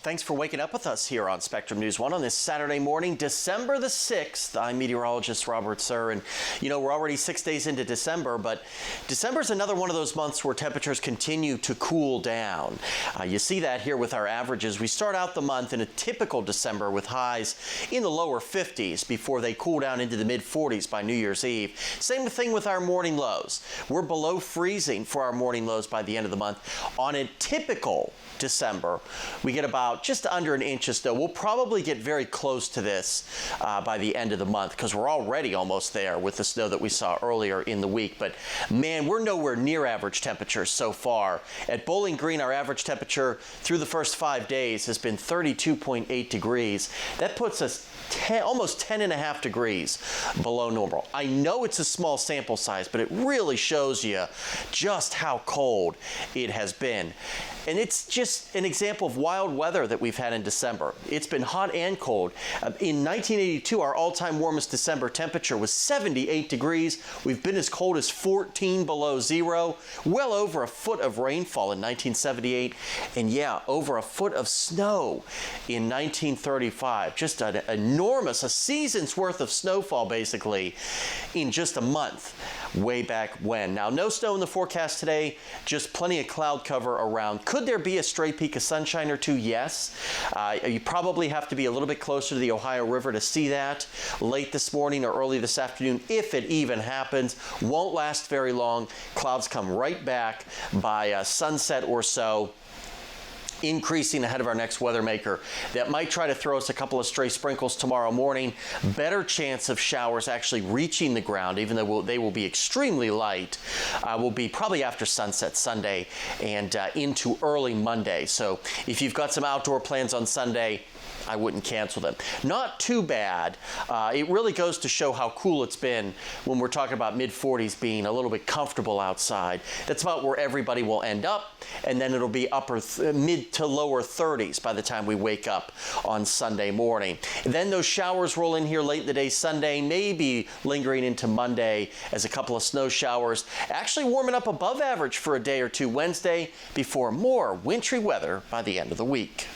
Thanks for waking up with us here on Spectrum News 1 on this Saturday morning, December the 6th. I'm meteorologist Robert Suhr, and we're already 6 days into December, but December's another one of those months where temperatures continue to cool down. You see that here with our averages. We start out the month in a typical December with highs in the lower 50s before they cool down into the mid 40s by New Year's Eve. Same thing with our morning lows. We're below freezing for our morning lows by the end of the month. On a typical December, we get about just under an inch of snow. We'll probably get very close to this by the end of the month because we're already almost there with the snow that we saw earlier in the week. But man, we're nowhere near average temperatures so far. At Bowling Green, our average temperature through the first 5 days has been 32.8 degrees. That puts us almost 10.5 degrees below normal. I know it's a small sample size, but it really shows you just how cold it has been. And it's just an example of wild weather that we've had in December. It's been hot and cold. In 1982, our all-time warmest December temperature was 78 degrees. We've been as cold as 14 below zero, well over a foot of rainfall in 1978, and yeah, over a foot of snow in 1935. Just an enormous, a season's worth of snowfall basically in just a month way back when. Now, no snow in the forecast today, just plenty of cloud cover around. Could there be a stray peak of sunshine or two? Yes. You probably have to be a little bit closer to the Ohio River to see that late this morning or early this afternoon, if it even happens. Won't last very long. Clouds come right back by sunset or so, increasing ahead of our next weather maker that might try to throw us a couple of stray sprinkles tomorrow morning. Better chance of showers actually reaching the ground, even though they will be extremely light, will be probably after sunset Sunday and into early Monday. So if you've got some outdoor plans on Sunday, I wouldn't cancel them. Not too bad. It really goes to show how cool it's been when we're talking about mid-40s being a little bit comfortable outside. That's about where everybody will end up, and then it'll be mid to lower 30s by the time we wake up on Sunday morning. And then those showers roll in here late in the day Sunday, maybe lingering into Monday as a couple of snow showers. Actually warming up above average for a day or two Wednesday before more wintry weather by the end of the week.